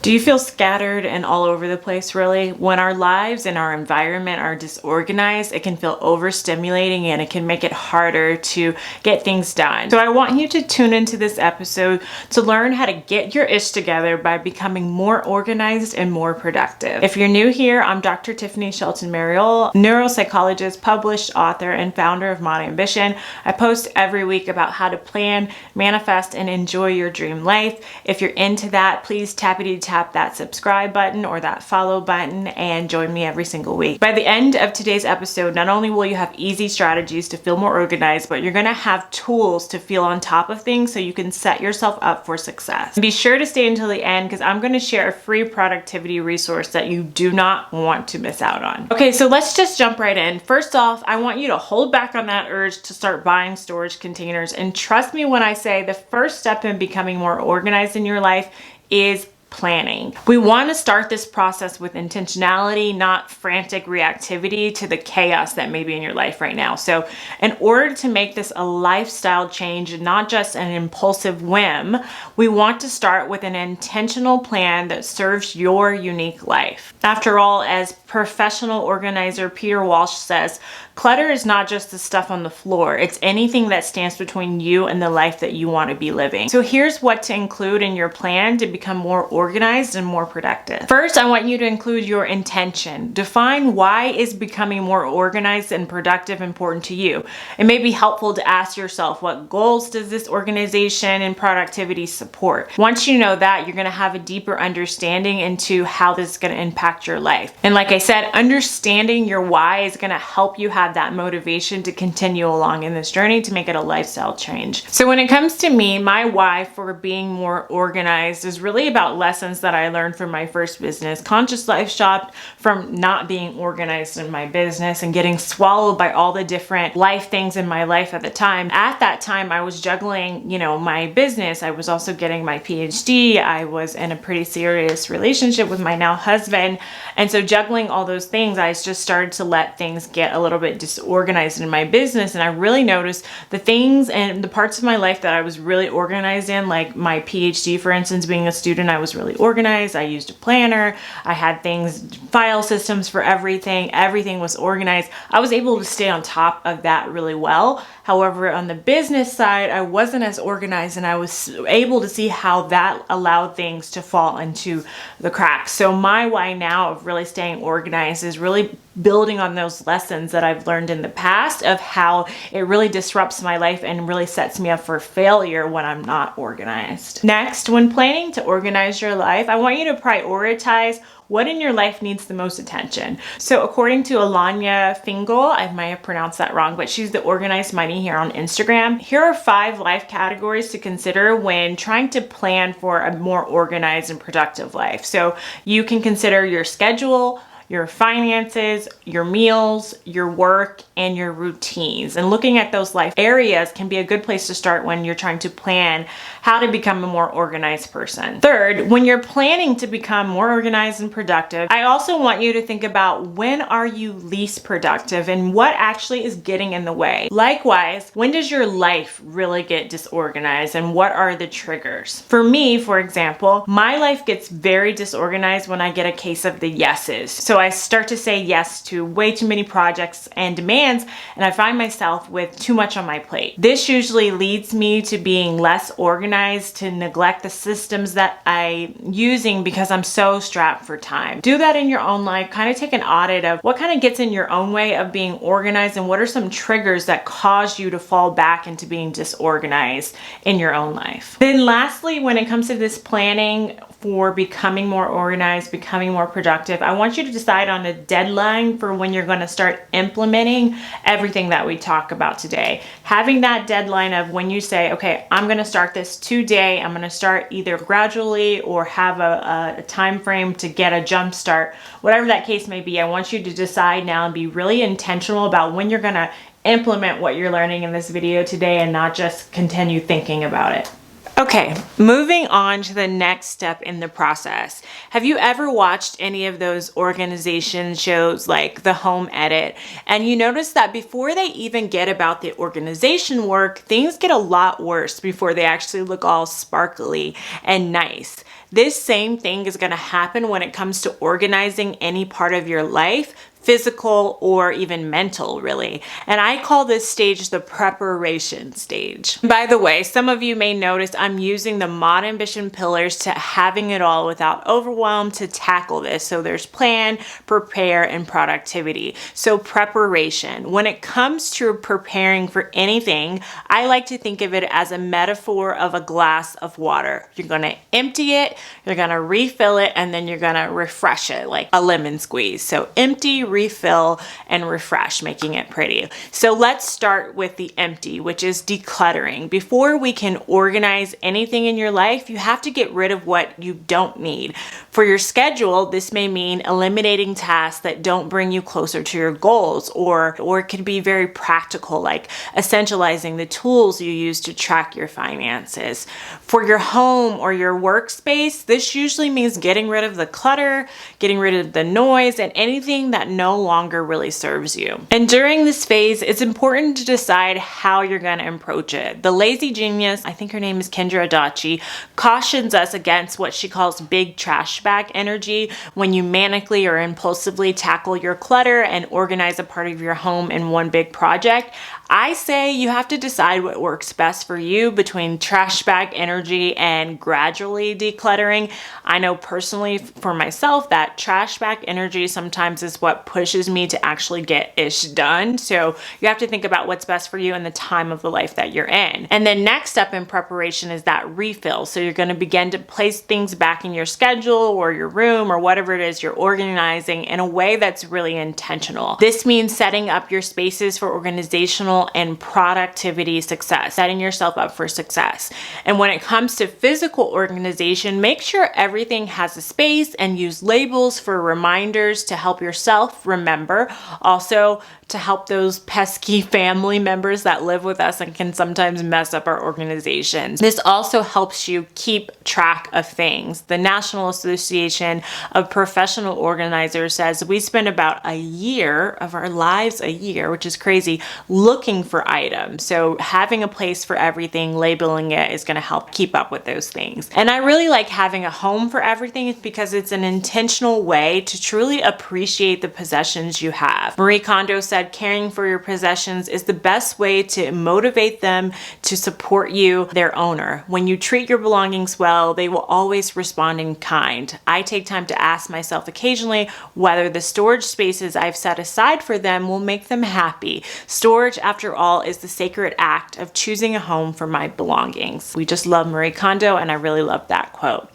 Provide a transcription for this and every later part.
Do you feel scattered and all over the place, really? When our lives and our environment are disorganized, it can feel overstimulating and it can make it harder to get things done. So I want you to tune into this episode to learn how to get your ish together by becoming more organized and more productive. If you're new here, I'm Dr. Tiffany Shelton-Mariol, neuropsychologist, published author, and founder of Mod Ambition. I post every week about how to plan, manifest, and enjoy your dream life. If you're into that, please tap that subscribe button or that follow button and join me every single week. By the end of today's episode, not only will you have easy strategies to feel more organized, but you're going to have tools to feel on top of things so you can set yourself up for success. Be sure to stay until the end because I'm going to share a free productivity resource that you do not want to miss out on. Okay, so let's just jump right in. First off, I want you to hold back on that urge to start buying storage containers, and trust me when I say the first step in becoming more organized in your life is planning. We want to start this process with intentionality, not frantic reactivity to the chaos that may be in your life right now. So in order to make this a lifestyle change and not just an impulsive whim, we want to start with an intentional plan that serves your unique life. After all, as professional organizer Peter Walsh says, clutter is not just the stuff on the floor. It's anything that stands between you and the life that you want to be living. So here's what to include in your plan to become more organized and more productive. First, I want you to include your intention. Define why is becoming more organized and productive important to you. It may be helpful to ask yourself, what goals does this organization and productivity support? Once you know that, you're going to have a deeper understanding into how this is going to impact your life. And like I said, understanding your why is going to help you have that motivation to continue along in this journey to make it a lifestyle change. So when it comes to me, my why for being more organized is really about lessons that I learned from my first business, Conscious Life Shop, from not being organized in my business and getting swallowed by all the different life things in my life at the time. At that time, I was juggling, my business. I was also getting my PhD. I was in a pretty serious relationship with my now husband. And so juggling all those things, I just started to let things get a little bit disorganized in my business. And I really noticed the things and the parts of my life that I was really organized in, like my PhD, for instance, being a student, I was really organized. I used a planner. I had file systems for everything. Everything was organized. I was able to stay on top of that really well. However, on the business side, I wasn't as organized, and I was able to see how that allowed things to fall into the cracks. So my why now of really staying organized is really building on those lessons that I've learned in the past of how it really disrupts my life and really sets me up for failure when I'm not organized. Next, when planning to organize your life, I want you to prioritize what in your life needs the most attention. So according to Alanya Fingal, I might have pronounced that wrong, but she's the Organized Money here on Instagram. Here are 5 life categories to consider when trying to plan for a more organized and productive life. So you can consider your schedule, your finances, your meals, your work, and your routines. And looking at those life areas can be a good place to start when you're trying to plan how to become a more organized person. Third, when you're planning to become more organized and productive, I also want you to think about when are you least productive and what actually is getting in the way. Likewise, when does your life really get disorganized and what are the triggers? For me, for example, my life gets very disorganized when I get a case of the yeses. So I start to say yes to way too many projects and demands, and I find myself with too much on my plate. This usually leads me to being less organized, to neglect the systems that I'm using because I'm so strapped for time. Do that in your own life. Kind of take an audit of what kind of gets in your own way of being organized and what are some triggers that cause you to fall back into being disorganized in your own life. Then lastly, when it comes to this planning for becoming more organized, becoming more productive, I want you to decide on a deadline for when you're going to start implementing everything that we talk about today. Having that deadline of when you say, okay, I'm going to start this today, I'm going to start either gradually or have a time frame to get a jump start, whatever that case may be. I want you to decide now and be really intentional about when you're going to implement what you're learning in this video today and not just continue thinking about it. Okay, moving on to the next step in the process. Have you ever watched any of those organization shows like The Home Edit? And you notice that before they even get about the organization work, things get a lot worse before they actually look all sparkly and nice. This same thing is going to happen when it comes to organizing any part of your life, physical or even mental, really. And I call this stage the preparation stage. By the way, some of you may notice I'm using the Mod Ambition pillars to having it all without overwhelm to tackle this. So there's plan, prepare, and productivity. So preparation. When it comes to preparing for anything, I like to think of it as a metaphor of a glass of water. You're going to empty it, you're going to refill it, and then you're going to refresh it like a lemon squeeze. So empty, refill, and refresh, making it pretty. So let's start with the empty, which is decluttering. Before we can organize anything in your life, you have to get rid of what you don't need. For your schedule, this may mean eliminating tasks that don't bring you closer to your goals, or it can be very practical, like essentializing the tools you use to track your finances. For your home or your workspace, this usually means getting rid of the clutter, getting rid of the noise, and anything that no longer really serves you. And during this phase, it's important to decide how you're going to approach it. The lazy genius, I think her name is Kendra Adachi, cautions us against what she calls big trash bag energy, when you manically or impulsively tackle your clutter and organize a part of your home in one big project. I say you have to decide what works best for you between trash bag energy and gradually decluttering. I know personally for myself that trash bag energy sometimes is what pushes me to actually get ish done. So you have to think about what's best for you and the time of the life that you're in. And then next step in preparation is that refill. So you're going to begin to place things back in your schedule or your room or whatever it is you're organizing in a way that's really intentional. This means setting up your spaces for organizational and productivity success, setting yourself up for success. And when it comes to physical organization, make sure everything has a space and use labels for reminders to help yourself remember. Also, to help those pesky family members that live with us and can sometimes mess up our organizations. This also helps you keep track of things. The National Association of Professional Organizers says we spend about a year of our lives, which is crazy, looking for items. So having a place for everything, labeling it is going to help keep up with those things. And I really like having a home for everything because it's an intentional way to truly appreciate the possessions you have. Marie Kondo said caring for your possessions is the best way to motivate them to support you, their owner. When you treat your belongings well, they will always respond in kind. I take time to ask myself occasionally whether the storage spaces I've set aside for them will make them happy. Storage, after all, is the sacred act of choosing a home for my belongings. We just love Marie Kondo, and I really love that quote.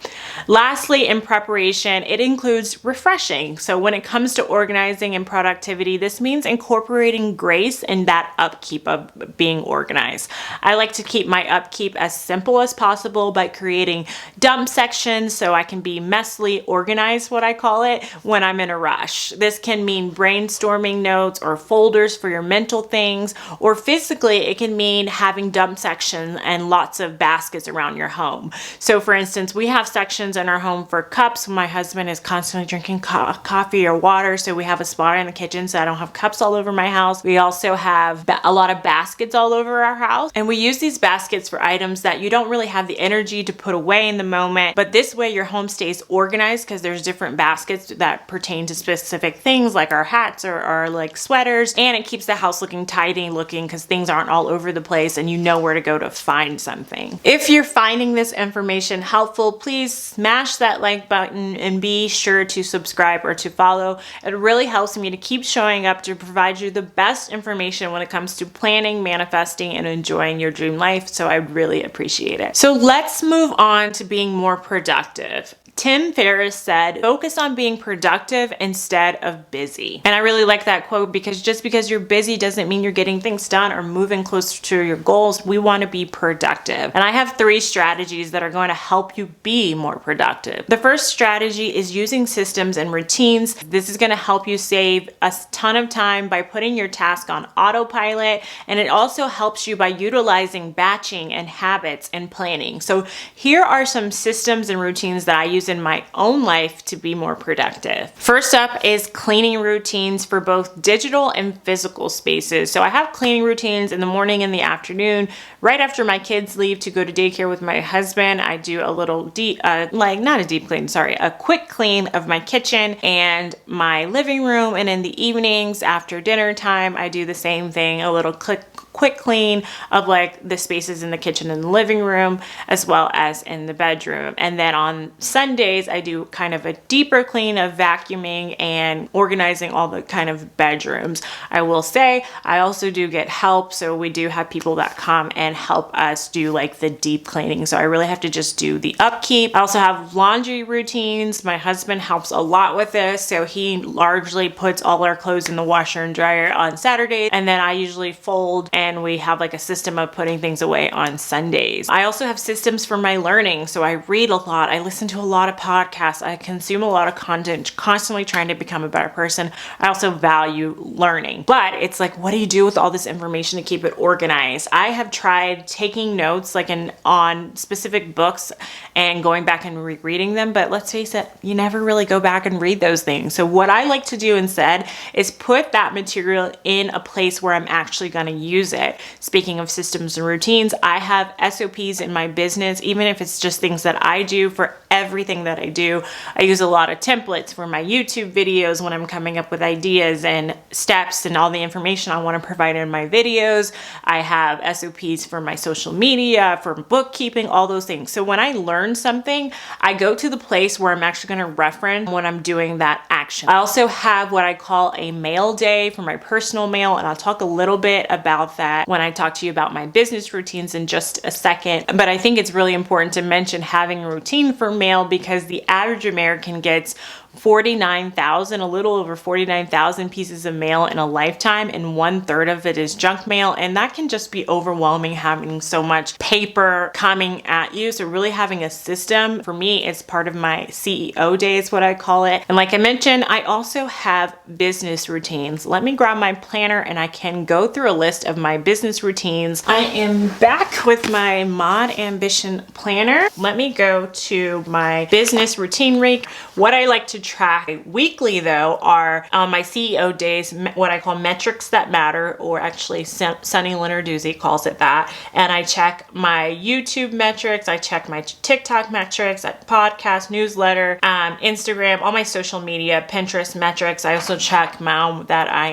Lastly, in preparation, it includes refreshing. So when it comes to organizing and productivity, this means incorporating grace in that upkeep of being organized. I like to keep my upkeep as simple as possible by creating dump sections so I can be messily organized, what I call it, when I'm in a rush. This can mean brainstorming notes or folders for your mental things, or physically it can mean having dump sections and lots of baskets around your home. So for instance, we have sections in our home for cups. My husband is constantly drinking coffee or water, so we have a spot in the kitchen so I don't have cups all over my house. We also have a lot of baskets all over our house, and we use these baskets for items that you don't really have the energy to put away in the moment, but this way your home stays organized because there's different baskets that pertain to specific things like our hats or like sweaters, and it keeps the house looking tidy looking because things aren't all over the place and you know where to go to find something. If you're finding this information helpful, please smash that like button and be sure to subscribe or to follow. It really helps me to keep showing up to provide you the best information when it comes to planning, manifesting, and enjoying your dream life. So I really appreciate it. So let's move on to being more productive. Tim Ferriss said, focus on being productive instead of busy. And I really like that quote because just because you're busy doesn't mean you're getting things done or moving closer to your goals. We want to be productive. And I have 3 strategies that are going to help you be more productive. The first strategy is using systems and routines. This is going to help you save a ton of time by putting your task on autopilot. And it also helps you by utilizing batching and habits and planning. So here are some systems and routines that I use use in my own life to be more productive. First up is cleaning routines for both digital and physical spaces. So I have cleaning routines in the morning and the afternoon. Right after my kids leave to go to daycare with my husband, I do a little a quick clean of my kitchen and my living room. And in the evenings after dinner time, I do the same thing, a little quick clean of like the spaces in the kitchen and the living room, as well as in the bedroom. And then on Sundays, I do kind of a deeper clean of vacuuming and organizing all the kind of bedrooms. I will say I also do get help. So we do have people that come and help us do like the deep cleaning. So I really have to just do the upkeep. I also have laundry routines. My husband helps a lot with this. So he largely puts all our clothes in the washer and dryer on Saturdays. And then I usually fold, and we have like a system of putting things away on Sundays. I also have systems for my learning. So I read a lot. I listen to a lot of podcasts. I consume a lot of content, constantly trying to become a better person. I also value learning. But it's like, what do you do with all this information to keep it organized? I have tried taking notes like on specific books and going back and rereading them. But let's face it, you never really go back and read those things. So what I like to do instead is put that material in a place where I'm actually going to use it. Speaking of systems and routines, I have SOPs in my business, even if it's just things that I do for everything that I do. I use a lot of templates for my YouTube videos when I'm coming up with ideas and steps and all the information I want to provide in my videos. I have SOPs for my social media, for bookkeeping, all those things. So when I learn something, I go to the place where I'm actually going to reference when I'm doing that action. I also have what I call a mail day for my personal mail, and I'll talk a little bit about that when I talk to you about my business routines in just a second. But I think it's really important to mention having a routine for mail, because the average American gets 49,000, a little over 49,000 pieces of mail in a lifetime, and 1/3 of it is junk mail. And that can just be overwhelming, having so much paper coming at you. So really having a system, for me, it's part of my CEO day is what I call it. And like I mentioned, I also have business routines. Let me grab my planner and I can go through a list of my business routines. I am back with my Mod Ambition planner. Let me go to my business routine rate. What I like to track weekly though are my CEO days, what I call metrics that matter, or actually Sunny Lenarduzzi calls it that. And I check my YouTube metrics, I check my TikTok metrics, podcast, newsletter, Instagram, all my social media, Pinterest metrics. I also check now that I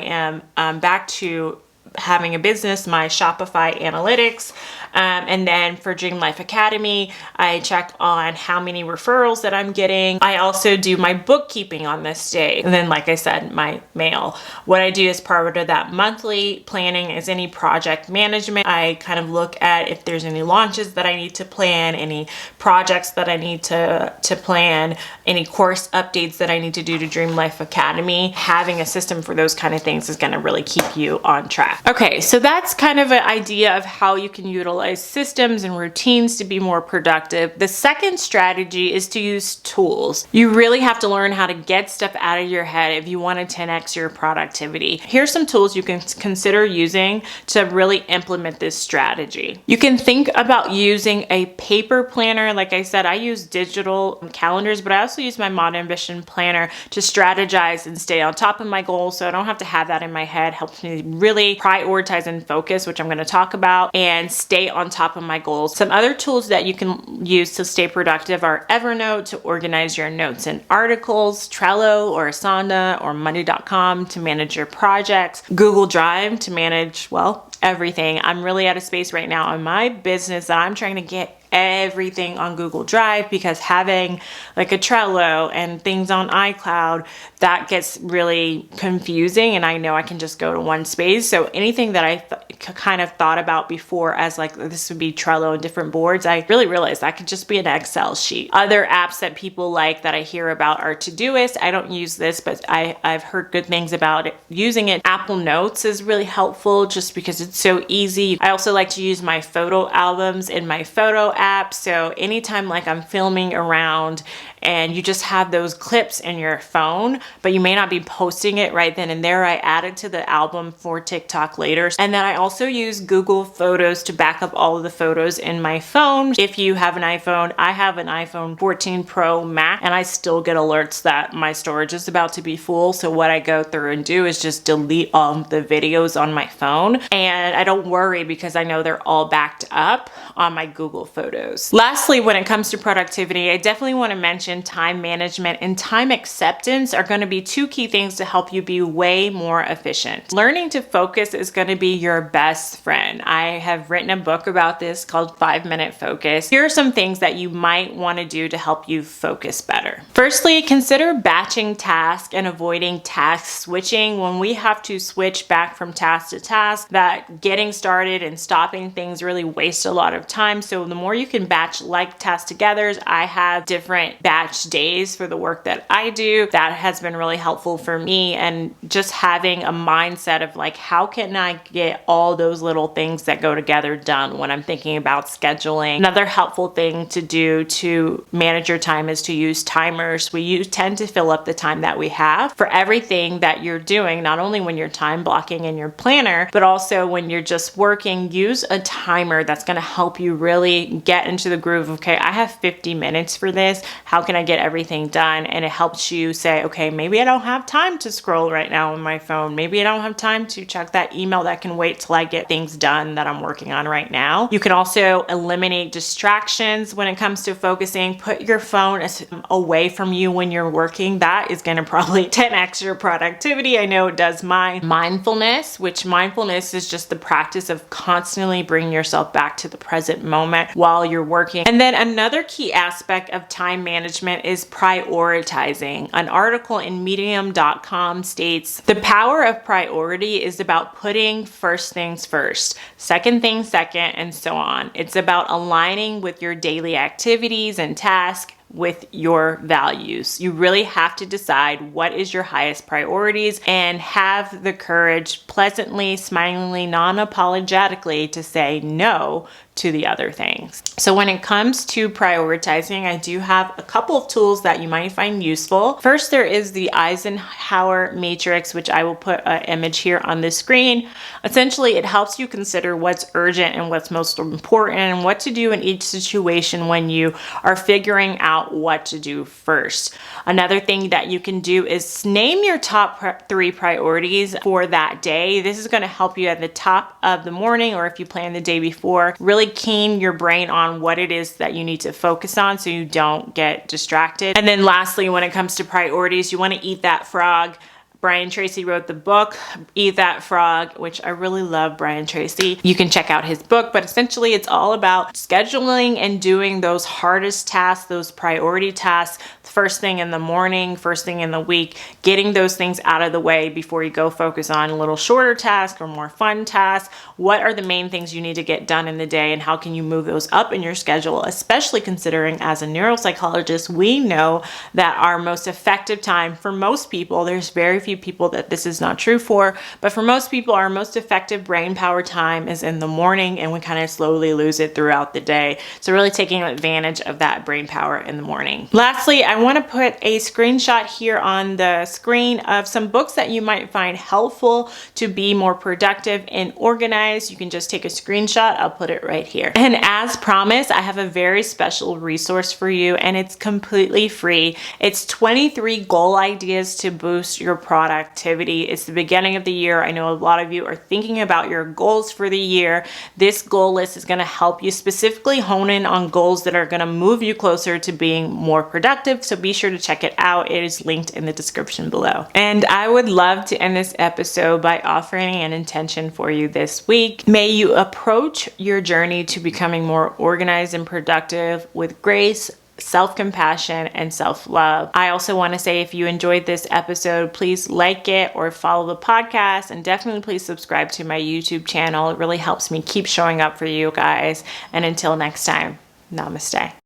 am back to having a business, my Shopify analytics. And then for Dream Life Academy, I check on how many referrals that I'm getting. I also do my bookkeeping on this day. And then, like I said, my mail. What I do as part of that monthly planning is any project management. I kind of look at if there's any launches that I need to plan, any projects that I need to plan, any course updates that I need to do to Dream Life Academy. Having a system for those kind of things is going to really keep you on track. Okay, so that's kind of an idea of how you can utilize systems and routines to be more productive. The second strategy is to use tools. You really have to learn how to get stuff out of your head if you want to 10x your productivity. Here's some tools you can consider using to really implement this strategy. You can think about using a paper planner. Like I said, I use digital calendars, but I also use my Mod Ambition planner to strategize and stay on top of my goals, so I don't have to have that in my head. Helps me really prioritize and focus, which I'm going to talk about, and stay on top of my goals. Some other tools that you can use to stay productive are Evernote to organize your notes and articles, Trello or Asana or Monday.com to manage your projects, Google Drive to manage, well, everything. I'm really at a space right now in my business that I'm trying to get everything on Google Drive, because having like a Trello and things on iCloud, that gets really confusing, and I know I can just go to one space. So anything that I kind of thought about before as like this would be Trello and different boards, I really realized that could just be an Excel sheet. Other apps that people like that I hear about are Todoist. I don't use this, but I've heard good things about it. Using it. Apple Notes is really helpful just because it's so easy. I also like to use my photo albums in my photo app app. So anytime like I'm filming around and you just have those clips in your phone, but you may not be posting it right then and there, I add it to the album for TikTok later. And then I also use Google Photos to back up all of the photos in my phone. If you have an iPhone, I have an iPhone 14 Pro Max, and I still get alerts that my storage is about to be full. So what I go through and do is just delete all the videos on my phone. And I don't worry because I know they're all backed up on my Google Photos. Lastly, when it comes to productivity, I definitely want to mention time management and time acceptance are going to be two key things to help you be way more efficient. Learning to focus is going to be your best friend. I have written a book about this called 5-Minute Focus. Here are some things that you might want to do to help you focus better. Firstly, consider batching tasks and avoiding task switching. When we have to switch back from task to task, that getting started and stopping things really waste a lot of time. So the more you can batch like tasks together, I have different batch days for the work that I do. That has been really helpful for me, and just having a mindset of like, how can I get all those little things that go together done when I'm thinking about scheduling. Another helpful thing to do to manage your time is to use timers. We tend to fill up the time that we have for everything that you're doing, not only when you're time blocking in your planner, but also when you're just working. Use a timer that's going to help you really get into the groove. Okay, I have 50 minutes for this. How can I get everything done? And it helps you say, okay, maybe I don't have time to scroll right now on my phone. Maybe I don't have time to check that email. That can wait till I get things done that I'm working on right now. You can also eliminate distractions when it comes to focusing. Put your phone away from you when you're working. That is going to probably 10x your productivity. I know it does mine. Mindfulness, which mindfulness is just the practice of constantly bringing yourself back to the present moment while you're working. And then another key aspect of time management is prioritizing. An article in medium.com states, the power of priority is about putting first things first, second things second, and so on. It's about aligning with your daily activities and tasks with your values. You really have to decide what is your highest priorities and have the courage, pleasantly, smilingly, non-apologetically, to say no to the other things. So when it comes to prioritizing, I do have a couple of tools that you might find useful. First, there is the Eisenhower matrix, which I will put an image here on the screen. Essentially, it helps you consider what's urgent and what's most important and what to do in each situation when you are figuring out what to do first. Another thing that you can do is name your top 3 priorities for that day. This is going to help you at the top of the morning, or if you plan the day before, really keen your brain on what it is that you need to focus on so you don't get distracted. And then lastly, when it comes to priorities, you want to eat that frog. Brian Tracy wrote the book, Eat That Frog, which I really love Brian Tracy. You can check out his book, but essentially it's all about scheduling and doing those hardest tasks, those priority tasks, first thing in the morning, first thing in the week, getting those things out of the way before you go focus on a little shorter task or more fun tasks. What are the main things you need to get done in the day, and how can you move those up in your schedule, especially considering as a neuropsychologist, we know that our most effective time for most people, there's very few people that this is not true for, but for most people, our most effective brain power time is in the morning, and we kind of slowly lose it throughout the day. So really taking advantage of that brain power in the morning. Lastly, I want to put a screenshot here on the screen of some books that you might find helpful to be more productive and organized. You can just take a screenshot. I'll put it right here. And as promised, I have a very special resource for you, and it's completely free. It's 23 goal ideas to boost your productivity. It's the beginning of the year. I know a lot of you are thinking about your goals for the year. This goal list is going to help you specifically hone in on goals that are going to move you closer to being more productive. So be sure to check it out. It is linked in the description below. And I would love to end this episode by offering an intention for you this week. May you approach your journey to becoming more organized and productive with grace, self-compassion, and self-love. I also want to say, if you enjoyed this episode, please like it or follow the podcast, and definitely please subscribe to my YouTube channel. It really helps me keep showing up for you guys. And until next time, namaste.